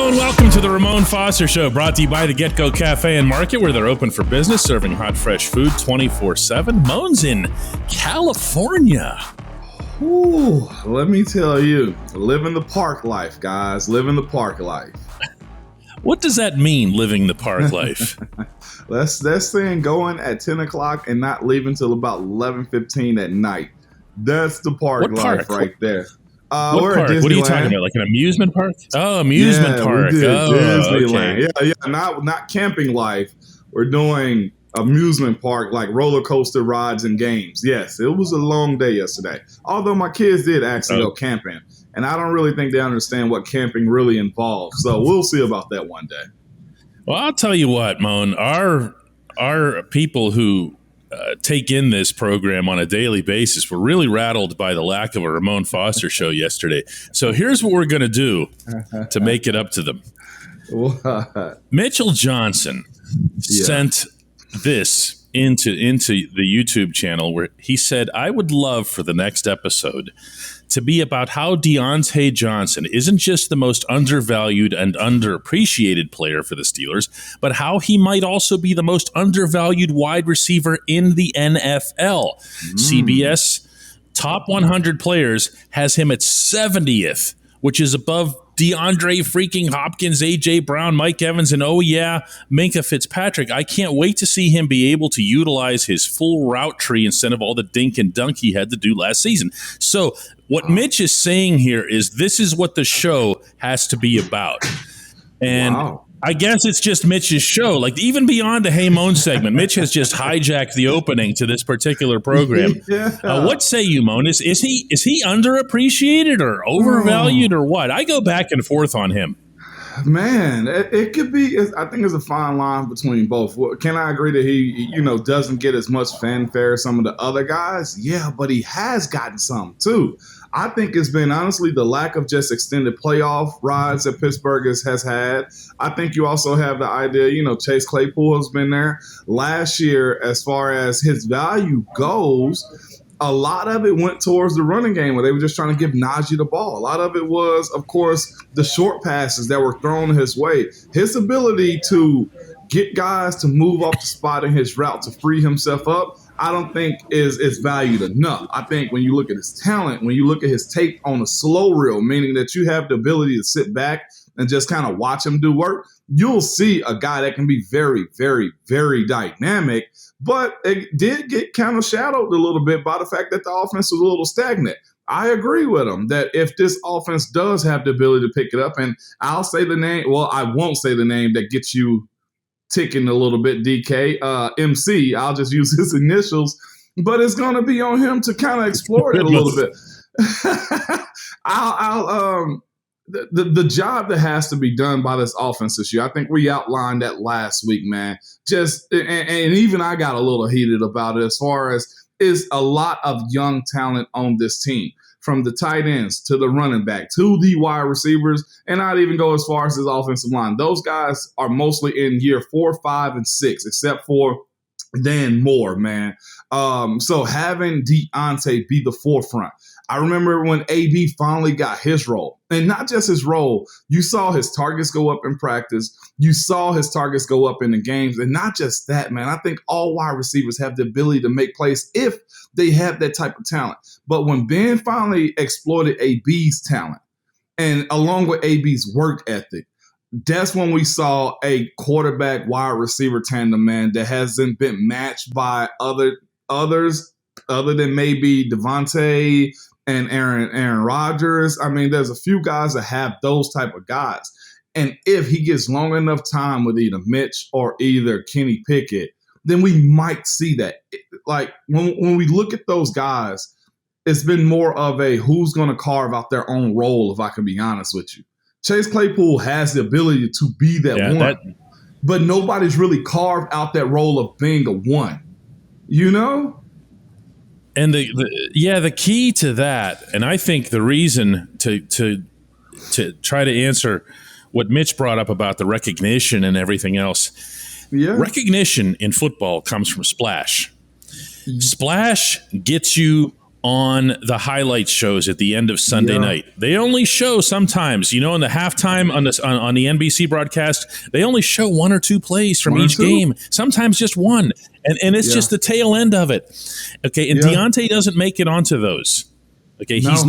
Hello and welcome to the Ramon Foster Show, brought to you by the Get-Go Cafe and Market, where they're open for business, serving hot, fresh food 24/7. Mon's in California. Ooh, let me tell you, living the park life, guys. Living the park life. What does that mean, living the park life? That's saying going at 10 o'clock and not leaving till about 11:15 at night. That's the park life right there. What we're park? at Disneyland. What are you talking about? Like an amusement park? Oh, amusement park. We did Disneyland. Okay. Yeah. Not camping life. We're doing amusement park, like roller coaster rides and games. Yes, it was a long day yesterday. Although my kids did actually go camping, and I don't really think they understand what camping really involves. So we'll see about that one day. Well, I'll tell you what, Mon. Our people who take in this program on a daily basis were really rattled by the lack of a Ramon Foster show yesterday. So here's what we're going to do to make it up to them. What? Mitchell Johnson sent this into the YouTube channel where he said, I would love for the next episode to be about how Diontae Johnson isn't just the most undervalued and underappreciated player for the Steelers, but how he might also be the most undervalued wide receiver in the NFL. CBS Top 100 Players has him at 70th, which is above DeAndre freaking Hopkins, A.J. Brown, Mike Evans, and Minkah Fitzpatrick. I can't wait to see him be able to utilize his full route tree instead of all the dink and dunk he had to do last season. So what Mitch is saying here is this is what the show has to be about. And I guess it's just Mitch's show. Like, even beyond the Hey Mon segment, Mitch has just hijacked the opening to this particular program. What say you, Mon? Is he underappreciated or overvalued or what? I go back and forth on him. Man, it could be. I think it's a fine line between both. Can I agree that he, doesn't get as much fanfare as some of the other guys? Yeah, but he has gotten some too. I think it's been, honestly, the lack of just extended playoff rides that Pittsburgh has had. I think you also have the idea, Chase Claypool has been there. Last year, as far as his value goes, a lot of it went towards the running game where they were just trying to give Najee the ball. A lot of it was, of course, the short passes that were thrown his way. His ability to get guys to move off the spot in his route to free himself up, I don't think is valued enough. I think when you look at his talent, when you look at his tape on a slow reel, meaning that you have the ability to sit back and just kind of watch him do work, you'll see a guy that can be very, very, very dynamic. But it did get kind of shadowed a little bit by the fact that the offense was a little stagnant. I agree with him that if this offense does have the ability to pick it up, and I'll say the name, well, I won't say the name that gets you ticking a little bit, DK, MC. I'll just use his initials, but it's going to be on him to kind of explore it a little bit. The job that has to be done by this offense this year, I think we outlined that last week, man. And even I got a little heated about it as far as is a lot of young talent on this team. From the tight ends to the running back to the wide receivers, and I'd even go as far as his offensive line. Those guys are mostly in year 4, 5, and 6, except for Dan Moore, man. So having Diontae be the forefront. I remember when AB finally got his role, and not just his role, you saw his targets go up in practice. You saw his targets go up in the games. And not just that, man. I think all wide receivers have the ability to make plays if they have that type of talent. But when Ben finally exploited AB's talent, and along with AB's work ethic, that's when we saw a quarterback wide receiver tandem, man, that hasn't been matched by others other than maybe Devontae and Aaron Rodgers. I mean, there's a few guys that have those type of guys. And if he gets long enough time with either Mitch or either Kenny Pickett, then we might see that. Like, when we look at those guys, it's been more of a who's going to carve out their own role, if I can be honest with you. Chase Claypool has the ability to be that one, but nobody's really carved out that role of being a one, And the key to that, and I think the reason to try to answer what Mitch brought up about the recognition and everything else, recognition in football comes from splash. Splash gets you on the highlight shows at the end of Sunday night. They only show sometimes, in the halftime on the NBC broadcast, they only show one or two plays from each game, sometimes just one. And it's just the tail end of it. Okay, and Diontae doesn't make it onto those. Okay, he's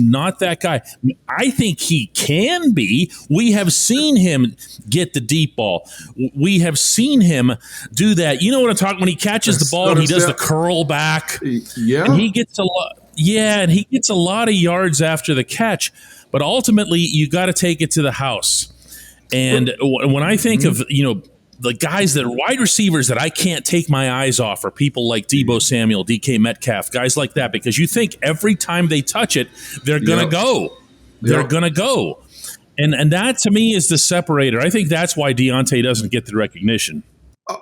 not that guy. I think he can be. We have seen him get the deep ball. We have seen him do that. You know what I'm talking? When he catches the ball and he does the curl back. Yeah. And he gets a lot. Yeah, and he gets a lot of yards after the catch. But ultimately, you got to take it to the house. And when I think of, the guys that are wide receivers that I can't take my eyes off are people like Deebo Samuel, DK Metcalf, guys like that, because you think every time they touch it, they're going to go. They're going to go. And that, to me, is the separator. I think that's why Diontae doesn't get the recognition.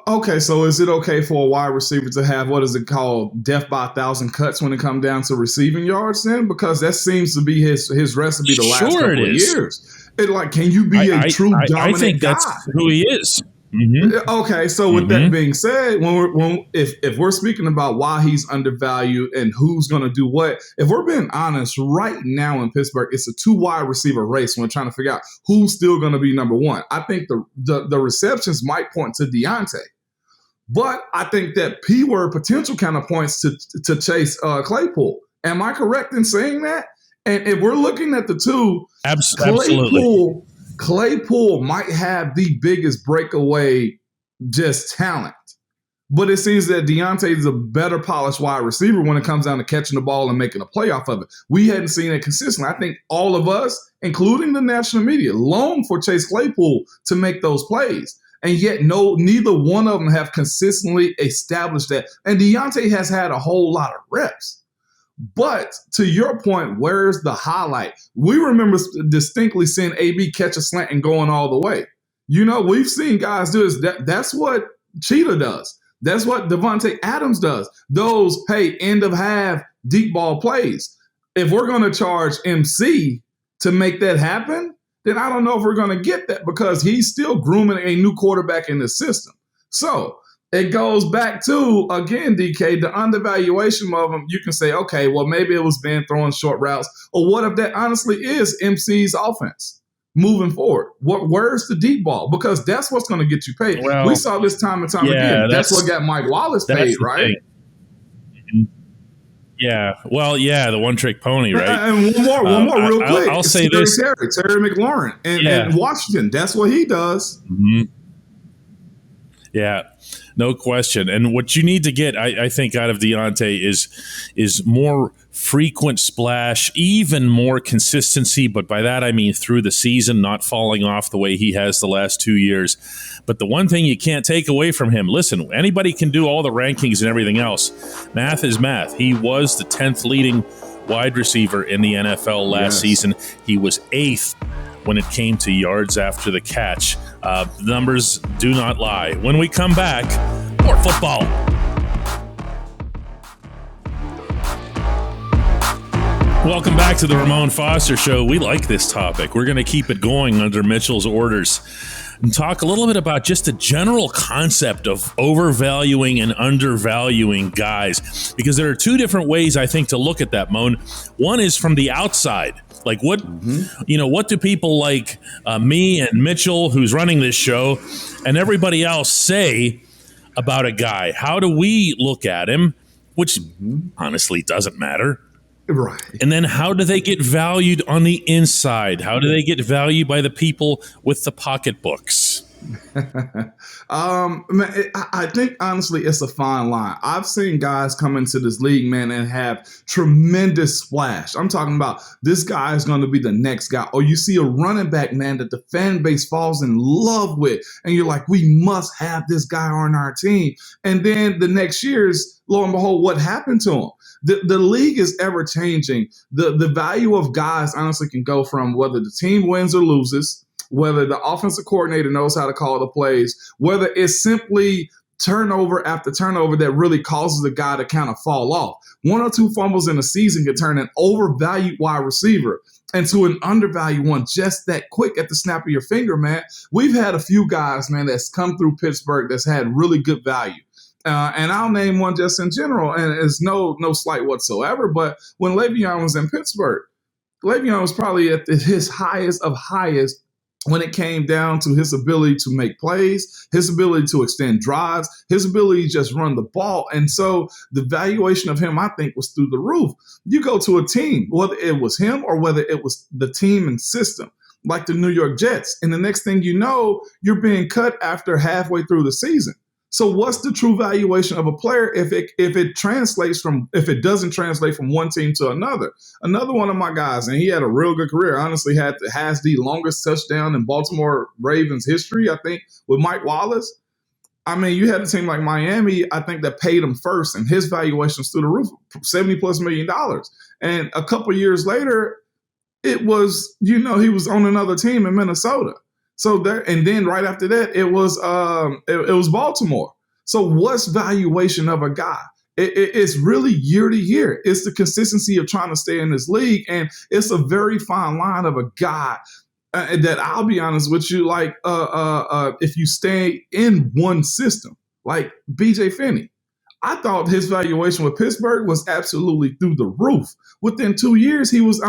Okay, so is it okay for a wide receiver to have, what is it called, death by 1,000 cuts when it comes down to receiving yards then? Because that seems to be his recipe the last couple of years. Can you be a true dominant I think guy? That's who he is. Mm-hmm. Okay, so with that being said, if we're speaking about why he's undervalued and who's going to do what, if we're being honest, right now in Pittsburgh, it's a 2 wide receiver race when we're trying to figure out who's still going to be number one. I think the receptions might point to Diontae, but I think that P-word potential kind of points to Chase Claypool. Am I correct in saying that? And if we're looking at the two, absolutely. Claypool might have the biggest breakaway just talent, but it seems that Diontae is a better polished wide receiver when it comes down to catching the ball and making a play off of it. We hadn't seen it consistently. I think all of us, including the national media, long for Chase Claypool to make those plays. And yet neither one of them have consistently established that. And Diontae has had a whole lot of reps. But to your point, where's the highlight? We remember distinctly seeing AB catch a slant and going all the way. We've seen guys do this. That's what Cheetah does. That's what Devontae Adams does. Those, end of half deep ball plays. If we're going to charge MC to make that happen, then I don't know if we're going to get that because he's still grooming a new quarterback in the system. So it goes back to, again, DK, the undervaluation of him. You can say, okay, well, maybe it was Ben throwing short routes. Or what if that honestly is MC's offense moving forward? Where's the deep ball? Because that's what's going to get you paid. Well, we saw this time and time again. That's what got Mike Wallace paid, right? Thing. Yeah. Well, yeah, the one-trick pony, right? And one more real quick. I'll say this. Terry McLaurin in Washington. That's what he does. Mm-hmm. Yeah, no question. And what you need to get, I think, out of Diontae is more frequent splash, even more consistency. But by that, I mean through the season, not falling off the way he has the last 2 years. But the one thing you can't take away from him, listen, anybody can do all the rankings and everything else. Math is math. He was the 10th leading wide receiver in the NFL last season. He was 8th when it came to yards after the catch. The numbers do not lie. When we come back, more football. Welcome back to the Ramon Foster Show. We like this topic. We're going to keep it going under Mitchell's orders and talk a little bit about just the general concept of overvaluing and undervaluing guys, because there are two different ways, I think, to look at that, Mon. One is from the outside. Like what do people like me and Mitchell, who's running this show, and everybody else say about a guy? How do we look at him? Which honestly doesn't matter. Right. And then how do they get valued on the inside? How do they get valued by the people with the pocketbooks? I think honestly it's a fine line. I've seen guys come into this league, man, and have tremendous splash. I'm talking about this guy is going to be the next guy. Or you see a running back, man, that the fan base falls in love with, and you're like, we must have this guy on our team. And then the next year's, lo and behold, what happened to him? The league is ever changing. The value of guys honestly can go from whether the team wins or loses, whether the offensive coordinator knows how to call the plays, whether it's simply turnover after turnover that really causes the guy to kind of fall off. 1 or 2 fumbles in a season can turn an overvalued wide receiver into an undervalued one just that quick at the snap of your finger, man. We've had a few guys, man, that's come through Pittsburgh that's had really good value. And I'll name one just in general, and it's no slight whatsoever. But when Le'Veon was in Pittsburgh, Le'Veon was probably at his highest of highest when it came down to his ability to make plays, his ability to extend drives, his ability to just run the ball. And so the valuation of him, I think, was through the roof. You go to a team, whether it was him or whether it was the team and system, like the New York Jets, and the next thing you know, you're being cut after halfway through the season. So what's the true valuation of a player if it doesn't translate from one team to another? Another one of my guys, and he had a real good career, honestly has the longest touchdown in Baltimore Ravens history, I think, with Mike Wallace. I mean, you had a team like Miami, I think, that paid him first, and his valuation's through the roof, $70+ million. And a couple years later, it was, he was on another team in Minnesota. So there, and then right after that, it was Baltimore. So what's valuation of a guy? It's really year to year. It's the consistency of trying to stay in this league, and it's a very fine line of a guy that I'll be honest with you, like if you stay in one system, like BJ Finney. I thought his valuation with Pittsburgh was absolutely through the roof. Within a year, he was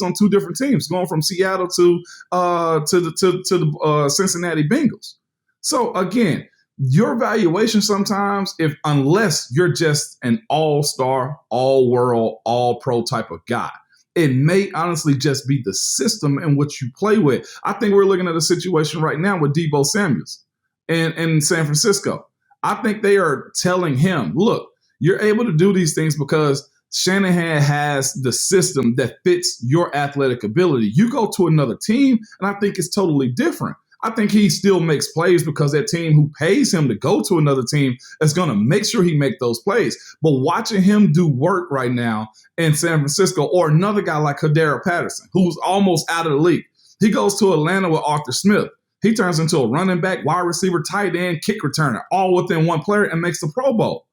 on two different teams, going from Seattle to the Cincinnati Bengals. So again, your valuation sometimes, unless you're just an all-star, all-world, all-pro type of guy, it may honestly just be the system in which you play with. I think we're looking at a situation right now with Deebo Samuels in San Francisco. I think they are telling him, look, you're able to do these things because Shanahan has the system that fits your athletic ability. You go to another team, and I think it's totally different. I think he still makes plays because that team who pays him to go to another team is going to make sure he make those plays. But watching him do work right now in San Francisco, or another guy like Kadera Patterson, who's almost out of the league. He goes to Atlanta with Arthur Smith. He turns into a running back, wide receiver, tight end, kick returner, all within one player, and makes the Pro Bowl.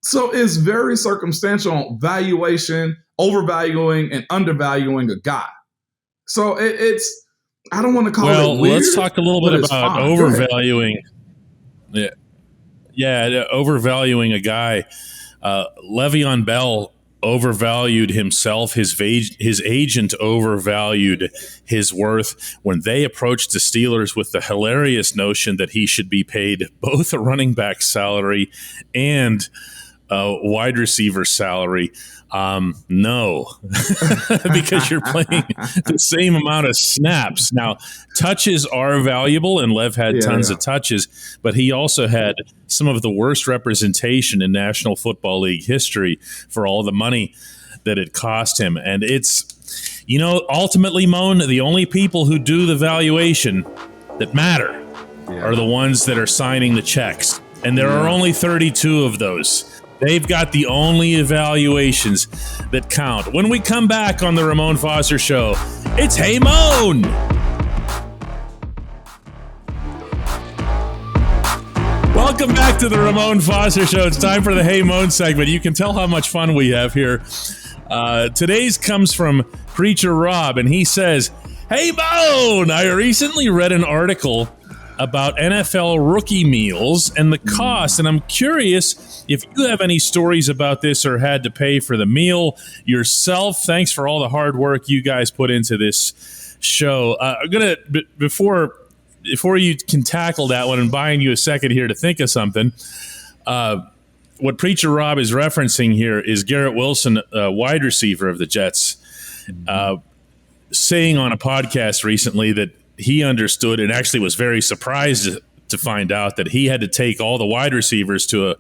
So it's very circumstantial valuation, overvaluing and undervaluing a guy. So it's I don't want to call it weird. Well, let's talk a little bit about overvaluing. Yeah, overvaluing a guy. Le'Veon Bell overvalued himself. His agent overvalued his worth when they approached the Steelers with the hilarious notion that he should be paid both a running back salary and a wide receiver salary. No, because you're playing the same amount of snaps. Now, touches are valuable, and Lev had tons of touches, but he also had some of the worst representation in National Football League history for all the money that it cost him. And it's, ultimately, Mon, the only people who do the valuation that matter are the ones that are signing the checks. And there are only 32 of those. They've got the only evaluations that count. When we come back on the Ramon Foster Show, it's Hey Mon! Welcome back to the Ramon Foster Show. It's time for the Hey Mon segment. You can tell how much fun we have here. Today's comes from Preacher Rob, and he says, Hey Mon! I recently read an article about NFL rookie meals and the cost, and I'm curious if you have any stories about this or had to pay for the meal yourself. Thanks for all the hard work you guys put into this show. I'm gonna before you can tackle that one, and buying you a second here to think of something. What Preacher Rob is referencing here is Garrett Wilson, wide receiver of the Jets, saying on a podcast recently that he understood and actually was very surprised to find out that he had to take all the wide receivers to a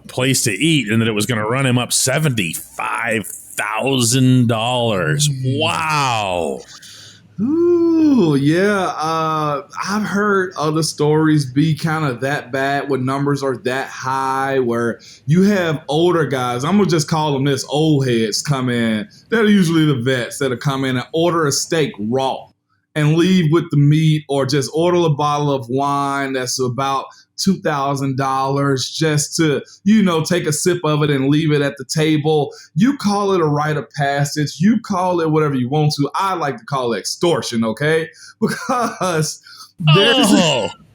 place to eat, and that it was going to run him up $75,000. Wow. Ooh, yeah. I've heard other stories be kind of that bad when numbers are that high, where you have older guys, I'm going to just call them this, old heads come in. They're usually the vets that come in and order a steak raw and leave with the meat, or just order a bottle of wine that's about $2,000 just to, take a sip of it and leave it at the table. You call it a rite of passage. You call it whatever you want to. I like to call it extortion, okay? Because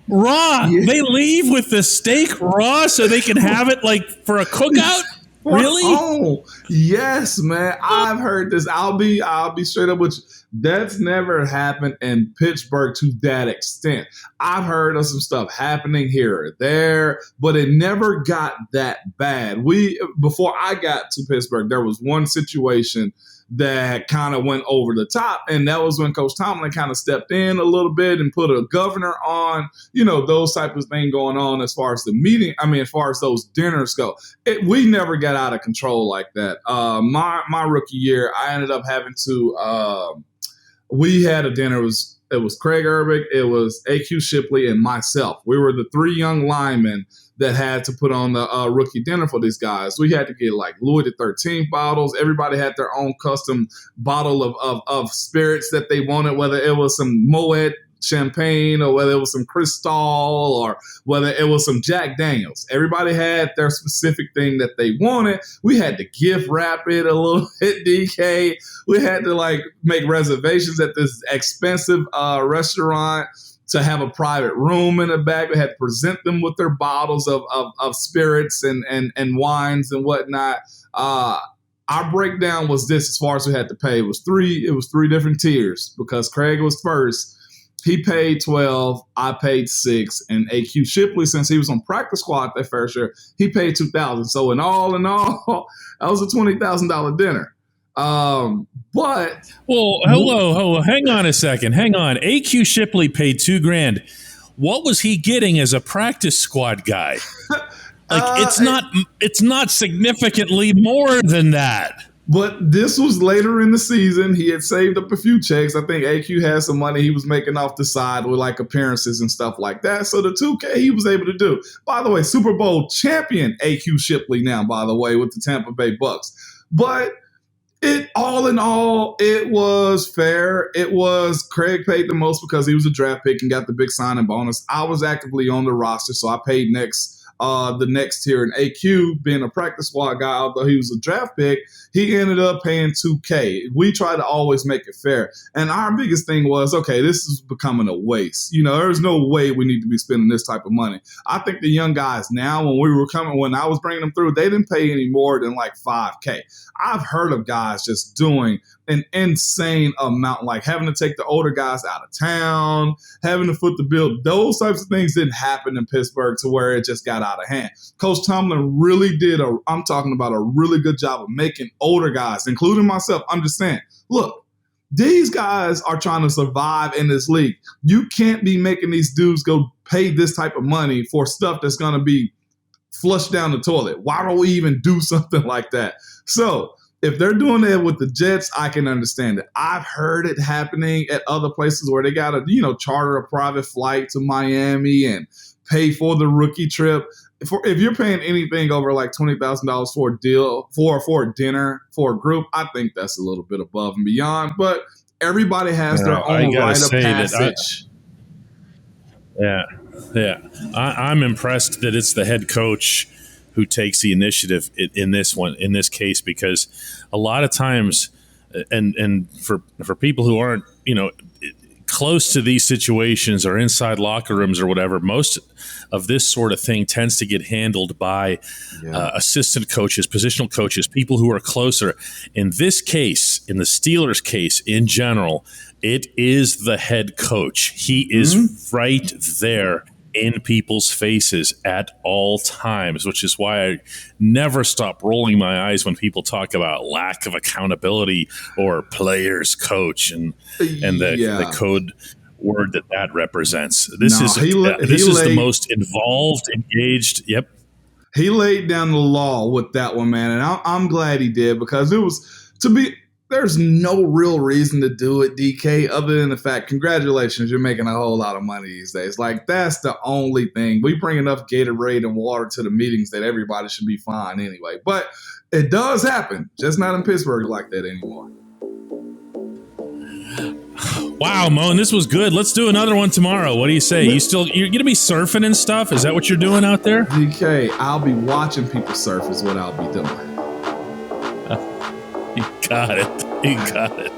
Raw. Yeah. They leave with the steak raw so they can have it like for a cookout. Really? Oh, yes, man. I've heard this. I'll be straight up with you. That's never happened in Pittsburgh to that extent. I've heard of some stuff happening here or there, but it never got that bad. Before I got to Pittsburgh, there was one situation that kind of went over the top, and that was when Coach Tomlin kind of stepped in a little bit and put a governor on, those type of things going on as far as the meeting. I mean, as far as those dinners go, we never got out of control like that. My rookie year, I ended up having to. We had a dinner. It was Craig Urbick, it was AQ Shipley, and myself. We were the three young linemen that had to put on the rookie dinner for these guys. We had to get like Louis XIII bottles. Everybody had their own custom bottle of spirits that they wanted, whether it was some Moet champagne or whether it was some Cristal or whether it was some Jack Daniels. Everybody had their specific thing that they wanted. We had to gift wrap it a little bit, DK. We had to make reservations at this expensive restaurant to have a private room in the back. We had to present them with their bottles of spirits and wines and whatnot. Our breakdown was this as far as we had to pay. It was three different tiers because Craig was first. He paid 12, I paid 6, and AQ Shipley, since he was on practice squad that first year, he paid $2,000. So in all, that was a $20,000 dinner. But hello, hang on a second. Hang on. AQ Shipley paid $2,000. What was he getting as a practice squad guy? It's not significantly more than that. But this was later in the season. He had saved up a few checks. I think AQ had some money he was making off the side with appearances and stuff like that. So the $2K he was able to do. By the way, Super Bowl champion AQ Shipley now, by the way, with the Tampa Bay Bucks. But all in all, it was fair. It was Craig paid the most because he was a draft pick and got the big signing bonus. I was actively on the roster, so I paid the next tier. And AQ, being a practice squad guy, although he was a draft pick, he ended up paying $2K. We try to always make it fair. And our biggest thing was, okay, this is becoming a waste. There's no way we need to be spending this type of money. I think the young guys now, when I was bringing them through, they didn't pay any more than $5K. I've heard of guys just doing an insane amount, like having to take the older guys out of town, having to foot the bill. Those types of things didn't happen in Pittsburgh to where it just got out of hand. Coach Tomlin really did I'm talking about a really good job of making older guys, including myself, understand, look, these guys are trying to survive in this league. You can't be making these dudes go pay this type of money for stuff that's going to be flushed down the toilet. Why don't we even do something like that? So if they're doing it with the Jets, I can understand it. I've heard it happening at other places where they got to, charter a private flight to Miami and pay for the rookie trip. If you're paying anything over $20,000 for a deal, for a dinner, for a group, I think that's a little bit above and beyond. But everybody has their own rite of passage. I'm impressed that it's the head coach who takes the initiative in this case, because a lot of times, and for people who aren't, close to these situations or inside locker rooms or whatever, most of this sort of thing tends to get handled by assistant coaches, positional coaches, people who are closer. In this case, in the Steelers case in general, it is the head coach. He is right there in people's faces at all times, which is why I never stop rolling my eyes when people talk about lack of accountability or players coach and the code word that represents. This is the most involved, engaged. Yep. He laid down the law with that one, man. And I'm glad he did, because there's no real reason to do it, DK, other than the fact, congratulations, you're making a whole lot of money these days. That's the only thing. We bring enough Gatorade and water to the meetings that everybody should be fine anyway. But it does happen, just not in Pittsburgh like that anymore. Wow, Mon, this was good. Let's do another one tomorrow. What do you say? You're going to be surfing and stuff? Is that what you're doing out there? DK, I'll be watching people surf is what I'll be doing. You got it.